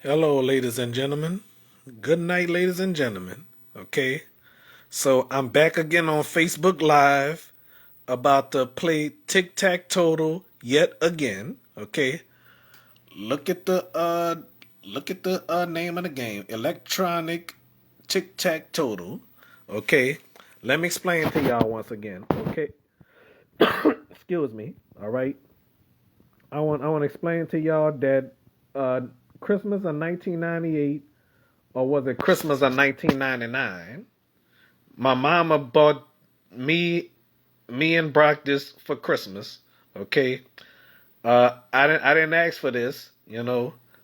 Hello, ladies and gentlemen. Good night, ladies and gentlemen. Okay, so I'm back again on Facebook Live about to play Tic Tac Total yet again. Okay, look at the name of the game, Electronic Tic Tac Total. Okay, let me explain to y'all once again. Okay, excuse me. All right, I want to explain to y'all that uh, Christmas of 1998, or was it Christmas of 1999? My mama bought me me and Brock this for Christmas. Okay, I didn't ask for this,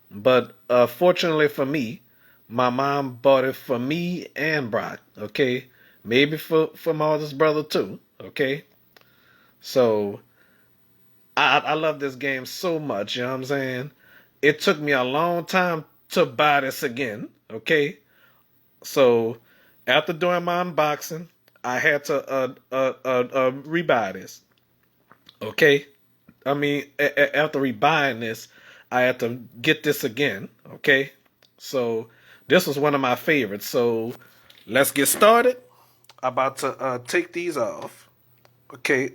but fortunately for me, my mom bought it for me and Brock. Okay, maybe for my oldest brother too. Okay, so I love this game so much. You know what I'm saying? It took me a long time to buy this again. Okay, so after doing my unboxing, I had to rebuy this. Okay, I mean after rebuying this, I had to get this again. Okay, so this was one of my favorites. So let's get started. About to take these off. Okay.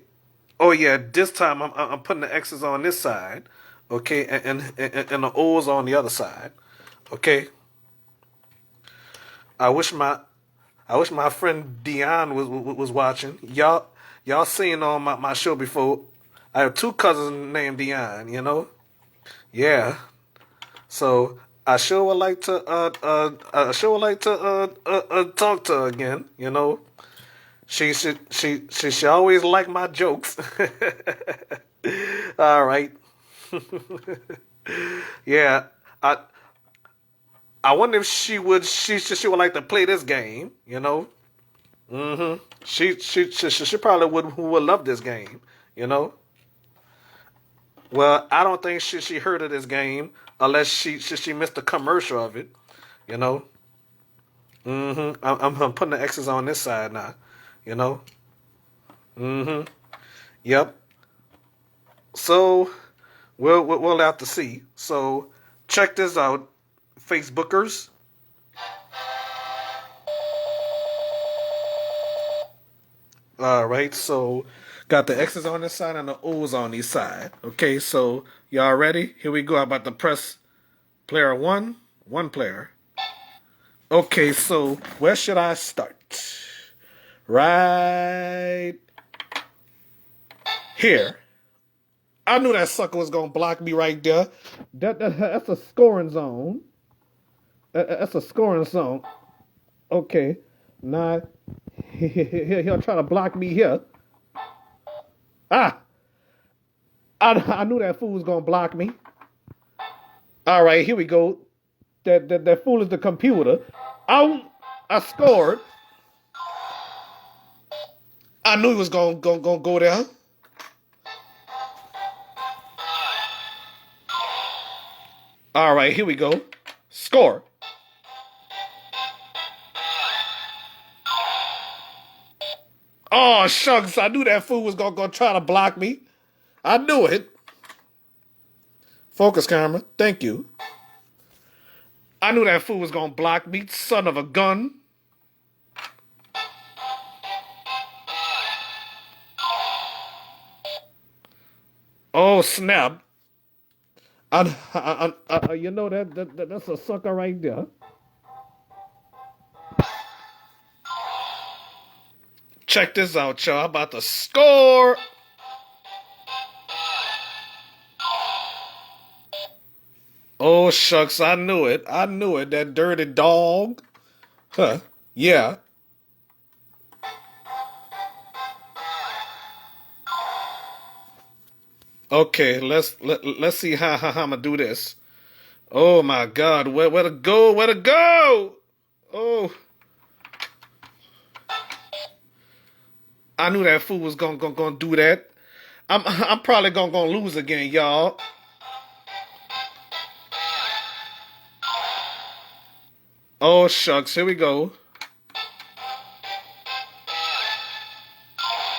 Oh yeah, this time I'm putting the X's on this side. Okay, and the O's on the other side. Okay. I wish my I wish my friend Dion was watching. Y'all seen on my show before. I have two cousins named Dion. Yeah. So I sure would like to talk to her again. She always like my jokes. All right. Yeah. I wonder if she would like to play this game. She probably would love this game. Well, I don't think she heard of this game unless she missed a commercial of it. You know. I'm putting the X's on this side now. You know. Yep. So we'll have to see. So check this out, Facebookers. All right. So got the X's on this side and the O's on this side. Okay. So y'all ready? Here we go. I'm about to press player one. One player. Okay. So where should I start? Right here. I knew that sucker was gonna block me right there. That's a scoring zone. That's a scoring zone. Okay. Now he'll try to block me here. Ah, I knew that fool was gonna block me. All right, here we go. That fool is the computer. I scored. I knew he was gonna go there. All right, here we go. Score. Oh shucks! I knew that fool was gonna try to block me. I knew it. Focus camera. Thank you. I knew that fool was gonna block me, son of a gun. Oh snap! You know that's a sucker right there. Check this out, y'all. I'm about to score. Oh shucks, I knew it. I knew it. That dirty dog. Huh? Yeah. Okay. Let's see how I'm gonna do this. Oh my God. Where to go? Where to go? Oh, I knew that fool was gonna do that. I'm probably gonna lose again, y'all. Oh shucks, here we go.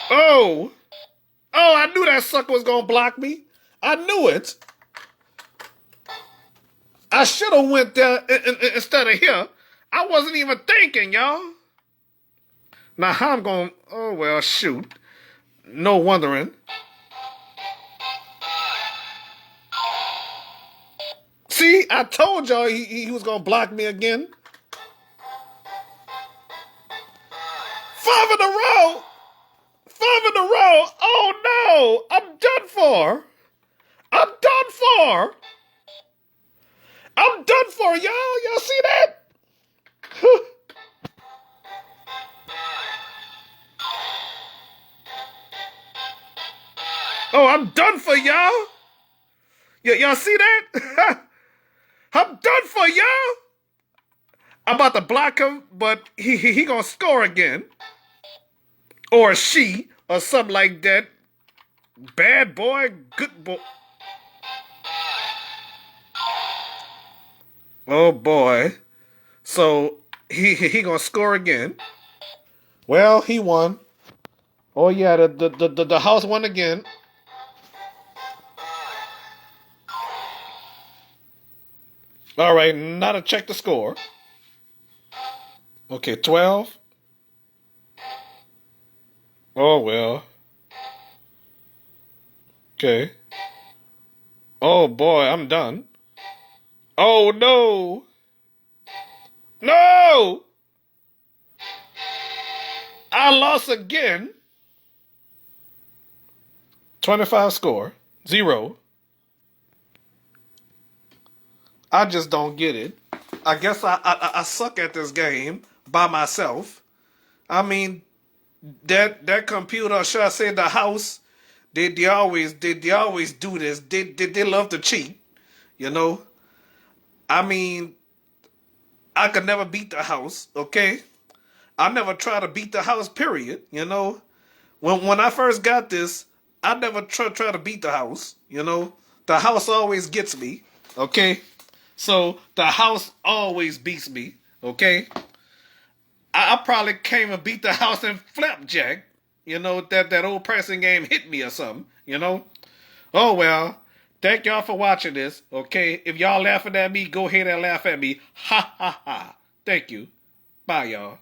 Oh, oh, I knew that sucker was gonna block me. I knew it. I should have went there instead of here. I wasn't even thinking, y'all. Now how I'm going, oh well, shoot. No wondering. See, I told y'all he was going to block me again. 5 in a row. 5 in a row. Oh no, I'm done for. I'm done for. I'm done for, y'all. Y'all see that? Oh, I'm done for, y'all. Y'all see that? I'm done for, y'all. I'm about to block him, but he gonna score again. Or she, or something like that. Bad boy, good boy. Oh boy. So he gonna score again. Well, he won. Oh yeah, the house won again. All right, now to check the score. Okay, 12. Oh well. Okay. Oh boy, I'm done. Oh no. No! I lost again. 25 score. 0. I just don't get it. I guess I suck at this game by myself. I mean, that computer, or should I say the house, they always do this. They love to cheat, you know? I mean, I could never beat the house, okay? I never try to beat the house, period, you know? When I first got this, I never try to beat the house, you know? The house always gets me, okay? So the house always beats me, okay? I probably came and beat the house in flapjack, you know, that old person game hit me or something, you know? Oh well, thank y'all for watching this, okay? If y'all laughing at me, go ahead and laugh at me. Ha ha ha. Thank you. Bye y'all.